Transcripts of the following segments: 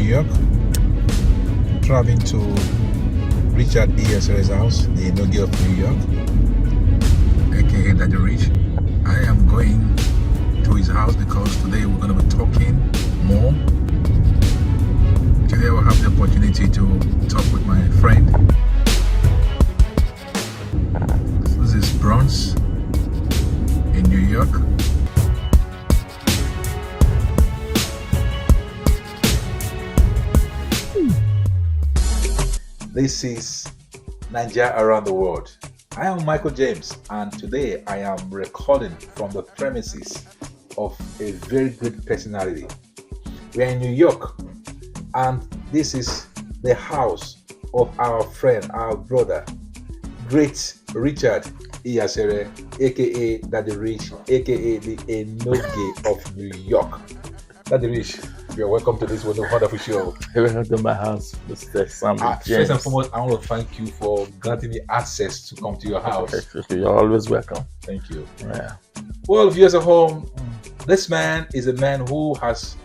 York, traveling to Richard Iyasere's house, the Naija of New York, a.k.a. Daddyrich. I am going to his house because today we're going to be talking more. Today I will have the opportunity to talk with my friend. This is Bronx in New York. This is Naija Around the World. I am Michael James, and today I am recording from the premises of a very good personality. We are in New York, and this is the house of our friend, our brother, great Richard Iyasere, a.k.a. Daddyrich, a.k.a. the Enoge of New York. Daddyrich, you're welcome to this wonderful show. Welcome to my house, Mr. Sam. First and foremost, I want to thank you for granting me access to come to your house. You're always welcome. Thank you. Yeah. Well, viewers at home, this man is a man who has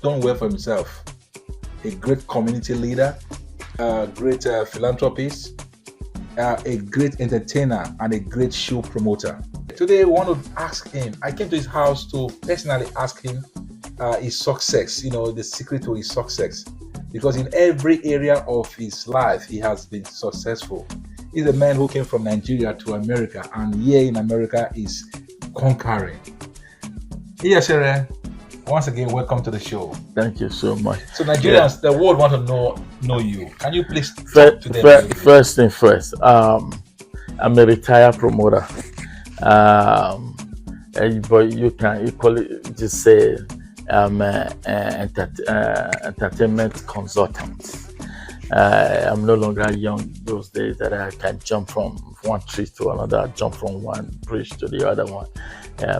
done well for himself. A great community leader, a great philanthropist, a great entertainer, and a great show promoter. Today, I want to ask him. I came to his house to personally ask him his success, the secret to his success, because in every area of his life he has been successful. He's a man who came from Nigeria to America, and here in America is conquering. Iyasere, once again, welcome to the show. Thank you so much. So Nigerians, the world want to know you. Can you please talk to them? First thing first, I'm a retired promoter, but you can equally just say I'm an entertainment consultant. I'm no longer young those days that I can jump from one tree to another, jump from one bridge to the other one.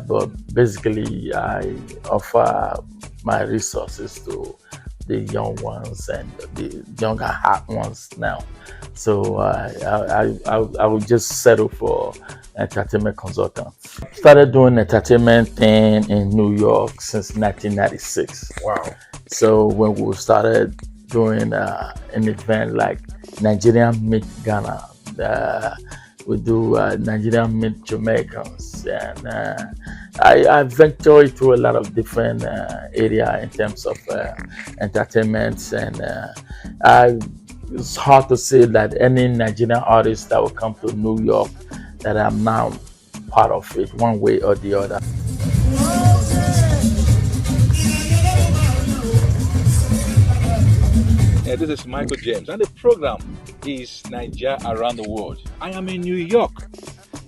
But basically, I offer my resources to the young ones and the younger heart ones now. So I would just settle for entertainment consultant. Started doing entertainment thing in New York since 1996. Wow. So when we started doing an event like Nigerian Meet Ghana, we do Nigerian Meet Jamaicans, and I venture into a lot of different area in terms of entertainment, and it's hard to say that any Nigerian artist that will come to New York that I'm now part of it one way or the other. Yeah, this is Michael James, and the program is Naija Around the World. I am in New York,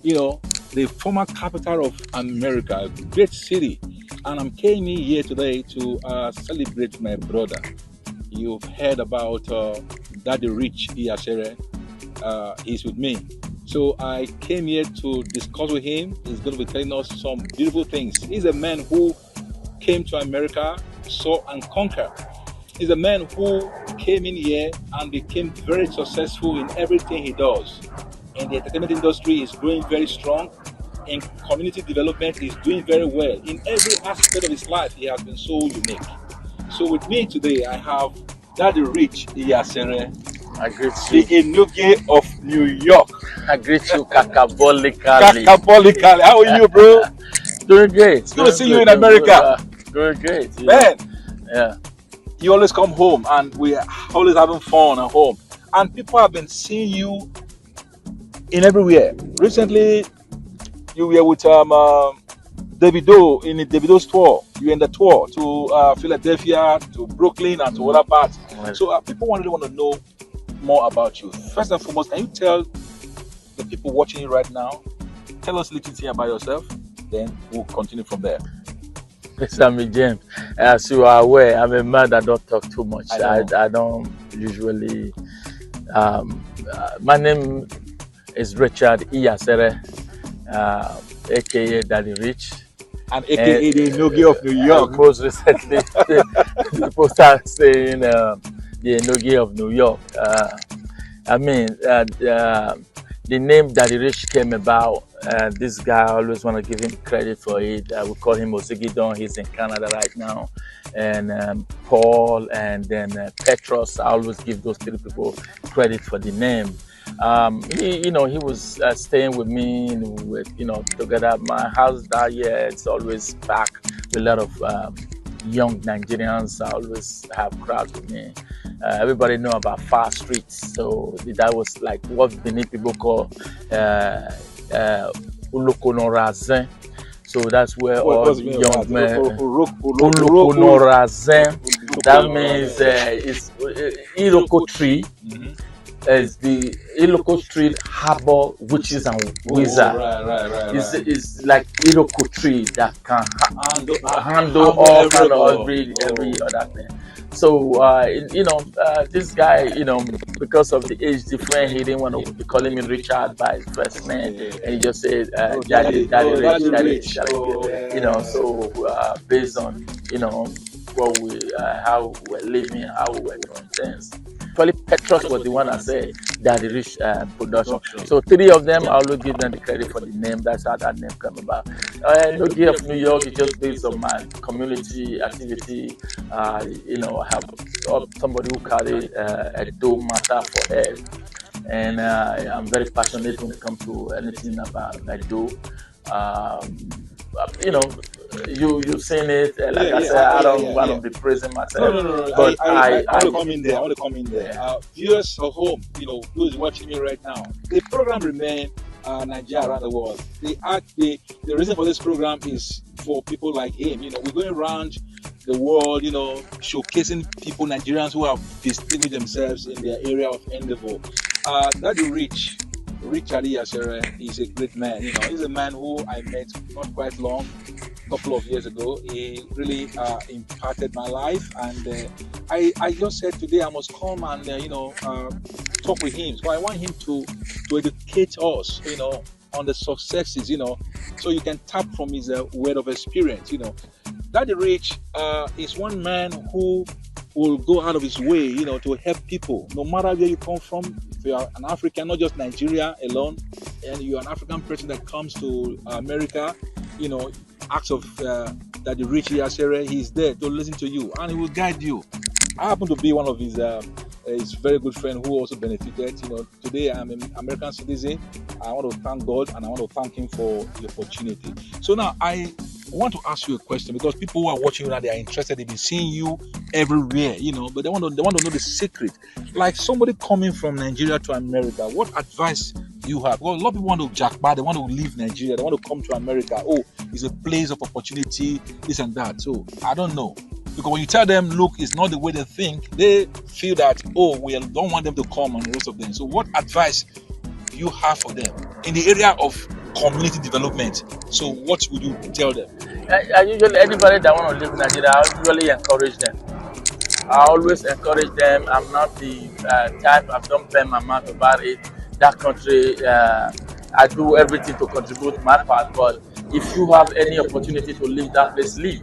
the former capital of America, a great city, and I'm came here today to celebrate my brother. You've heard about Daddyrich Iyasere. He's with me. So I came here to discuss with him. He's going to be telling us some beautiful things. He's a man who came to America, saw and conquered. He's a man who came in here and became very successful in everything he does. In the entertainment industry, he's growing very strong. In community development, he's doing very well. In every aspect of his life, he has been so unique. So with me today, I have Daddyrich Iyasere. I greet you. The Enoge of New York. I greet you cacabolically. Cacabolically. How are you, bro? Doing great. It's good to see you in America. Doing great. Man, yeah. You always come home, and we are always having fun at home. And people have been seeing you in everywhere. Recently, you were with Davido in the Davido's tour. You were in the tour to Philadelphia, to Brooklyn, and to other parts. Right. So people really want to know more about you. First and foremost, can you tell the people watching you right now, tell us a little thing about yourself, then we'll continue from there. Sammy James, as you are aware, I'm a man that don't talk too much. I don't usually. My name is Richard Iyasere, a.k.a. Daddyrich, and a.k.a. the Enoge of New York. Most recently, people start saying the Enoge of New York. The name Daddyrich came about this guy, I always want to give him credit for it. I would call him Ozigidon. He's in Canada right now. And Paul, and then Petros. I always give those three people credit for the name. He was staying with me, with together. My house that year, it's always packed with a lot of young Nigerians. I always have crowds with me. Everybody know about fast streets, so that was like what Benin people call Ulokonorazen. So that's where all What's the mean of young that? men Uroku. Ulokonorazen. That means it's Iroko tree. As the Iloko Street Harbor Witches and Wizards. Right. It's like Iroko tree that can handle Humble all kind of every everybody. other thing. So this guy, because of the age difference, he didn't want to be calling me Richard by his first name, and he just said Daddyrich, Daddyrich. So based on what we how we're living, how we're doing things. Actually, Petros was the one that said Daddyrich production. So three of them, I will give them the credit for the name. That's how that name came about. Logie of New York is just based on my community activity. I have somebody who carry a do matter for head, and I'm very passionate when it comes to anything about a do. Um, you know, you've seen it. Like I said, I don't want to be praising myself, No. but I want to come in there. I want to come in there. yeah. Viewers at home, who's watching me right now, the program remain Naija Around the World. The reason for this program is for people like him. We're going around the world, showcasing people, Nigerians who have distinguished themselves in their area of endeavor. Daddyrich, Richard Iyasere, is a great man. He's a man who I met not quite long, couple of years ago. He really impacted my life, and I just said today I must come and talk with him. So I want him to educate us, on the successes, so you can tap from his word of experience. Daddyrich is one man who will go out of his way, to help people, no matter where you come from. If you are an African, not just Nigeria alone, and you're an African person that comes to America, acts of Daddyrich Iyasere, he's there to listen to you and he will guide you. I happen to be one of his very good friend who also benefited. Today I'm an American citizen. I want to thank God and I want to thank him for the opportunity. So now I want to ask you a question, because people who are watching you now, they are interested. They've been seeing you everywhere, but they want to know the secret. Like somebody coming from Nigeria to America, what advice do you have? Well, a lot of people want to jackpot, they want to leave Nigeria, they want to come to America. Oh, it's a place of opportunity, this and that. So I don't know. Because when you tell them, look, it's not the way they think, they feel that, oh, we don't want them to come, and the rest of them. So what advice do you have for them in the area of community development? So what would you tell them? I usually, anybody that want to live in Nigeria, I usually encourage them. I always encourage them. I'm not the type, I don't bend my mouth about it. That country, I do everything to contribute my part, but if you have any opportunity to leave that place, leave.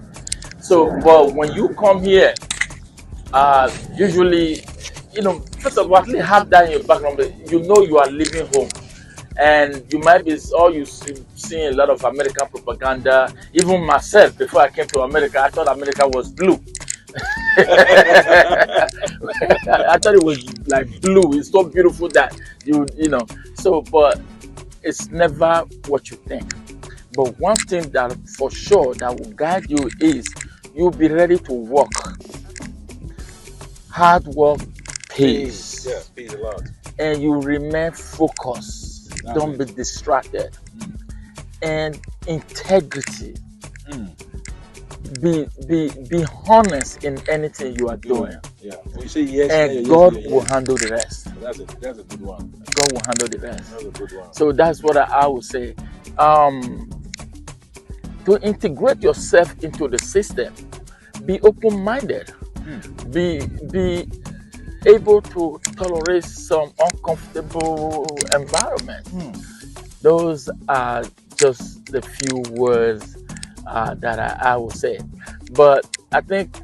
So, but when you come here, usually, first of all, at least have that in your background. You are leaving home, and you might be seeing a lot of American propaganda. Even myself, before I came to America, I thought America was blue. I thought it was like blue. It's so beautiful that So, but it's never what you think. But one thing that for sure that will guide you is you'll be ready to work. Hard work pays. Yeah, pays a lot. And you remain focused. Don't be distracted. And integrity. Be honest in anything you are doing. Yeah. When you say yes, and God will handle the rest. That's a good one. God will handle the rest. That's a good one. So that's what I would say. To integrate yourself into the system, be open-minded. Be able to tolerate some uncomfortable environment. Those are just the few words that I will say. But I think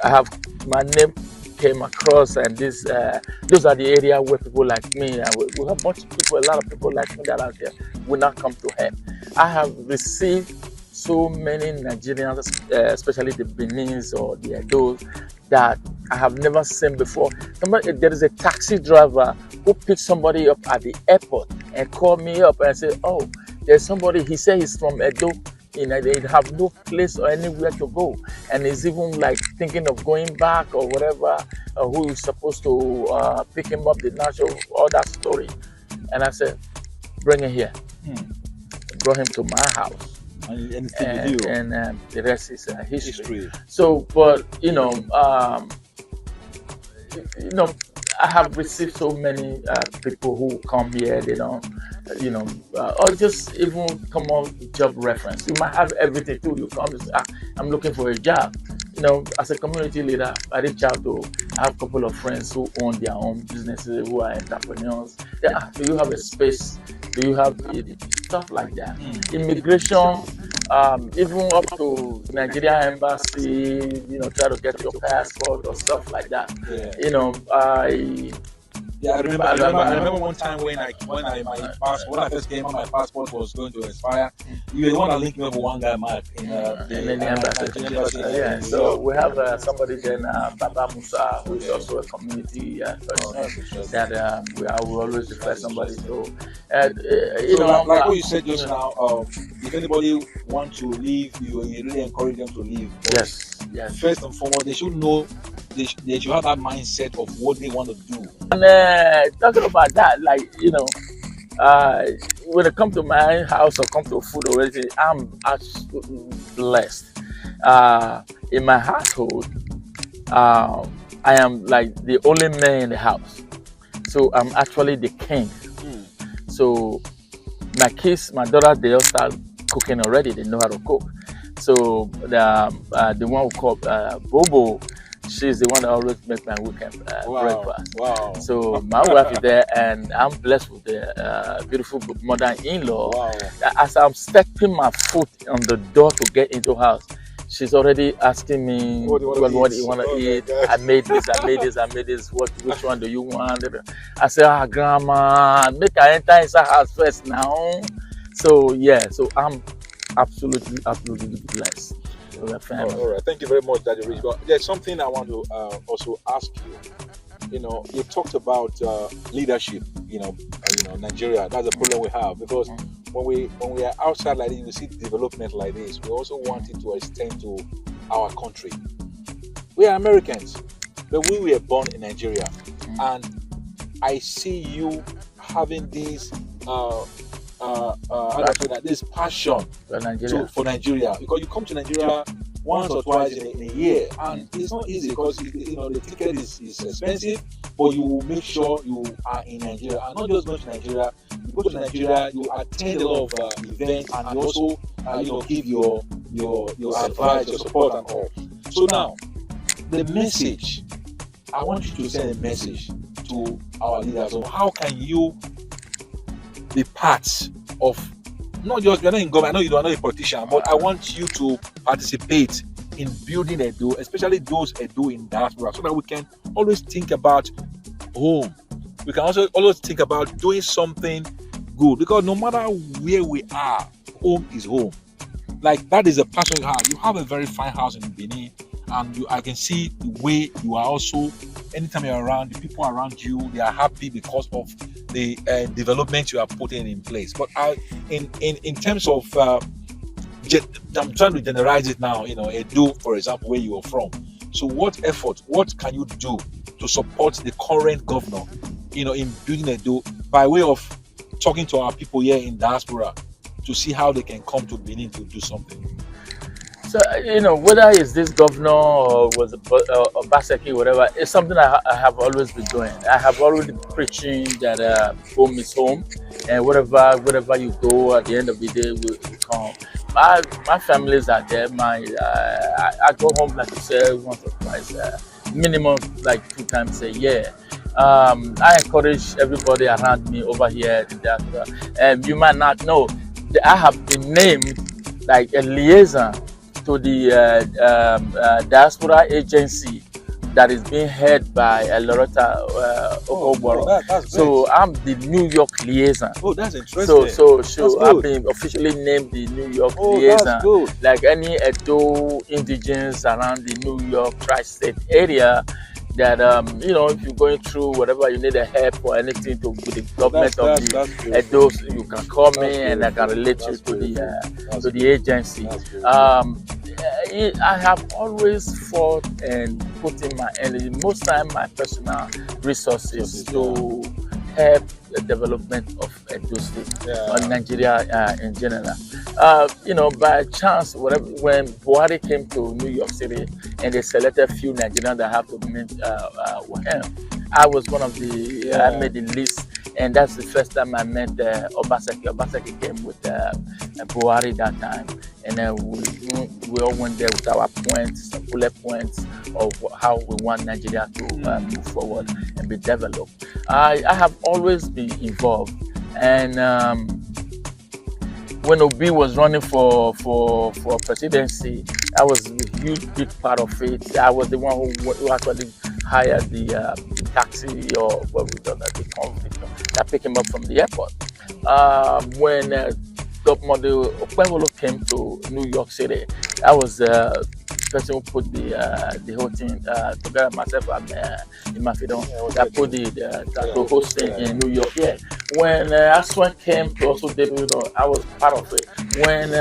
I have my name came across, and those are the area where people like me, and we have a bunch of people, a lot of people like me that are there will not come to help. I have received so many Nigerians, especially the Benins or the Edos, that I have never seen before. There is a taxi driver who picked somebody up at the airport and called me up and said, "Oh, there's somebody." He said he's from Edo. They have no place or anywhere to go, and he's even like thinking of going back or whatever. Who is supposed to pick him up? The national, all that story. And I said, "Bring him here." Brought him to my house, and still with you. and the rest is history. History. So, but you know, I have received so many people who come here. They don't, or just even come on job reference. You might have everything too. You come and say, I'm looking for a job. As a community leader, I reach out to. I have a couple of friends who own their own businesses, who are entrepreneurs. Do you have a space? Do you have stuff like that? Immigration, even up to Nigeria embassy, try to get your passport or stuff like that. Yeah, I remember one time when I first came on, my passport was going to expire. You were the one that linked me up with one guy, Mark, in the embassy. So we have somebody then, Baba Musa, who is also a community person that we always refer somebody to. Like what you said just now, if anybody wants to leave, you really encourage them to leave. Yes. First and foremost, they should know. They should have that mindset of what they want to do. And talking about that, when it comes to my house or come to food or anything, I'm absolutely blessed. In my household, I am like the only man in the house, so I'm actually the king. So my kids, my daughter, they all start cooking already. They know how to cook. So the one we call Bobo, she's the one that always makes my weekend breakfast. Wow. So my wife is there, and I'm blessed with the beautiful mother-in-law. Wow. As I'm stepping my foot on the door to get into house, she's already asking me, what do you want to eat? I made this. Which one do you want? I said, Grandma, make her enter inside house first now. So I'm absolutely blessed. All right, thank you very much, Daddyrich. But there's something I want to also ask you. You talked about leadership. Nigeria. That's the problem we have, because when we are outside like this, we see development like this. We also want it to extend to our country. We are Americans, but we were born in Nigeria, and I see you having this this passion for Nigeria, because you come to Nigeria once or twice in a year, and it's not easy because the ticket is expensive, but you will make sure you are in Nigeria, and not just go to Nigeria. You go to Nigeria, you attend a lot of events, and you also give your advice, your support, and all. So now, the message, I want you to send a message to our leaders on how can you be part of, not just, you're not in government, I know you are not a politician, but I want you to participate in building Edo, especially those Edo in diaspora, so that we can always think about home. We can also always think about doing something good, because no matter where we are, home is home. Like, that is a passion you have. You have a very fine house in Benin, and I can see the way you are also, anytime you're around, the people around you, they are happy because of the development you are putting in place. But in terms of, I'm trying to generalize it now, Edo, for example, where you are from. So what can you do to support the current governor, in building Edo, by way of talking to our people here in diaspora to see how they can come to Benin to do something? So, whether it's this governor or was Obaseki, whatever, it's something I have always been doing. I have already preaching that home is home, and wherever you go, at the end of the day, will come. My families are there. I go home, like you said, once or twice, minimum like 2 times a year. I encourage everybody around me over here in diaspora. You might not know, I have been named like a liaison to the diaspora agency that is being head by Loretta Ogboro. That's so great. I'm the New York liaison. Oh, that's interesting. So I've been officially named the New York liaison. That's good. Like any Edo indigenes around the New York tri-state area, that you know, if you're going through whatever you need a help or anything to with the government of the Edo, you can call me and I can relate you to the agency. I have always fought and put in my energy, most time my personal resources to help the development of Edo State or Nigeria in general. You know, by chance, when Buhari came to New York City and they selected a few Nigerians that have to meet with him, I was one of the, I made the list, and that's the first time I met Obaseki. Obaseki came with Buhari that time, and then we all went there with our points, bullet points of how we want Nigeria to move forward and be developed. I have always been involved, and when Obi was running for presidency, I was a huge big part of it. I was the one who actually hired the taxi or what we call that, the convict that picked him up from the airport. When Governor Okpebholo came to New York City, I was the person who put the whole thing together, myself and Imafidon, that put the hosting in New York. Yeah. When Aswan came to also debut, you know, I was part of it. When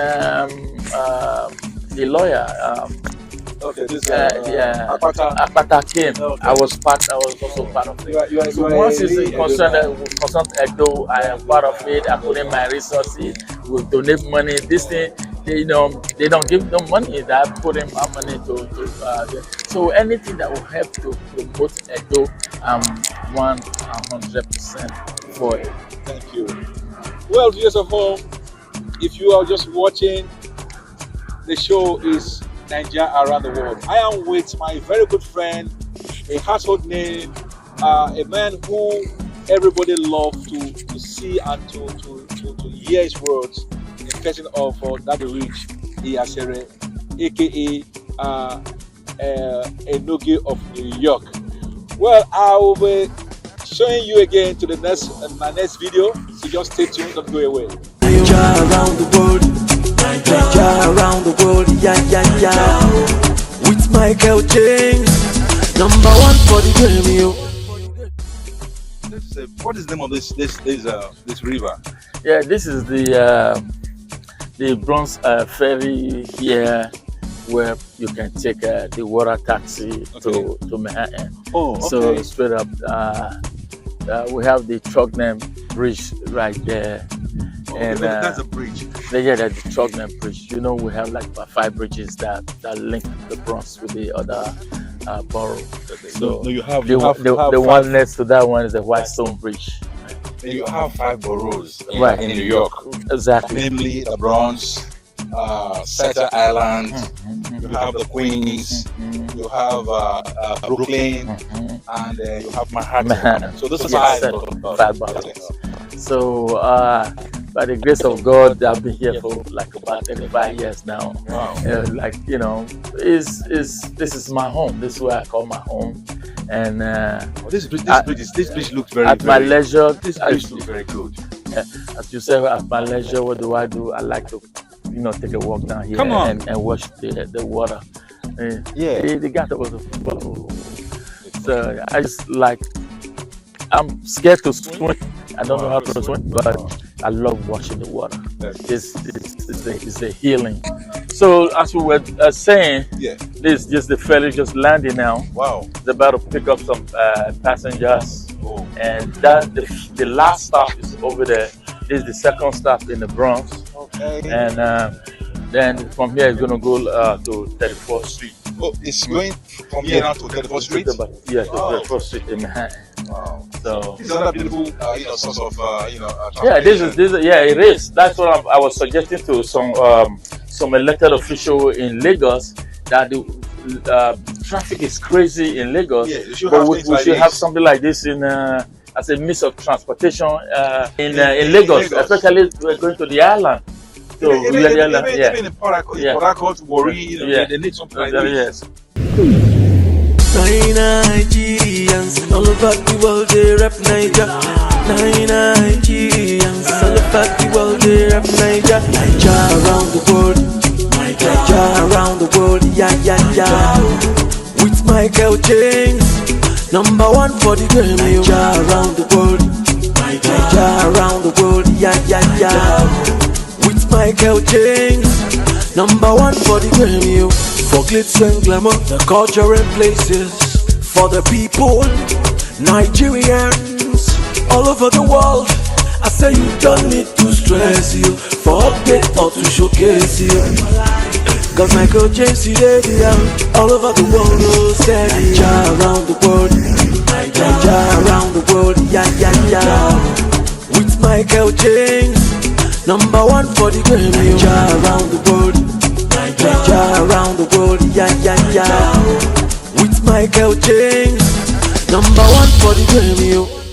the lawyer, Akpata came, I was also part of it. So once it's concerned Edo, I am part of it. I put in my resources, we donate money. This thing, they don't give them money. That I put in my money to so anything that will help to promote Edo, I'm 100% for it. Thank you. Well, viewers of home, if you are just watching, the show is Naija Around the World. I am with my very good friend, a household name, a man who everybody loves to see and to hear his words, in person of Daddyrich, Iyasere, a.k.a. a Nogi of New York. Well, I will be showing you again to the my next video, so just stay tuned, don't go away. Naija around the world, Naija around the world, yeah. With Michael James, #1 for the game, yo. What is the name of this river? Yeah, this is the Bronx Ferry here, where you can take the water taxi to Manhattan. Oh, okay. So straight up, we have the Trognan Bridge right there. And that's a bridge. Yeah, that's the Trognan Bridge. You know, we have like about 5 bridges that link the Bronx with the other borough. So you have the one next to that one is the Whitestone Bridge. You have 5 boroughs in New York. Exactly. Namely the Bronx, Staten Island, you have the Queens, you have Brooklyn, and you have Manhattan. So those are 5 boroughs. So by the grace of God, I've been here for like about 35 years now. Wow. Like, you know, this is my home. This is where I call my home. And this bridge looks very at my leisure. This bridge looks very good. As you say, at my leisure, what do? I like to, you know, take a walk down here and watch the water. The guy was so I just like, I'm scared to swim. I don't know how to swim, but I love watching the water. It's a healing. So as we were saying, this is just the ferry just landing now. Wow. It's about to pick up some passengers. Oh. And that the last stop is over there. This is the second stop in the Bronx. Okay. And then from here it's going to go to 34th Street. Oh, it's going from here now to 34th Street? Yeah, to 34th Street in Manhattan. Wow. So it's another beautiful, source of, yeah, this is it is. That's what I was suggesting to some elected official in Lagos, that the traffic is crazy in Lagos, but we should have something like this in as a means of transportation in Lagos, especially going to the island. So even in Port Harcourt, Warri, they need something like this. Naija Nigerians all over the world they rap Naija. Nigerians all over the world they rap Naija. Naija around the world, Naija around the world, yeah yeah yeah. With Michael James, #1 for the game. Naija around the world, Naija around the world, yeah yeah yeah. With Michael James, #1 for the game. For glitz and glamour, the culture and places. For the people, Nigerians all over the world. I say you don't need to stress you for update or to showcase you. Cause Michael James is all over the world, oh steady. Naija around the world, Naija around the world, yeah yeah yeah. With Michael James, #1 for the game. Naija around the world, Naija around the world, yeah yeah yeah. With Michael James, #1 for the game.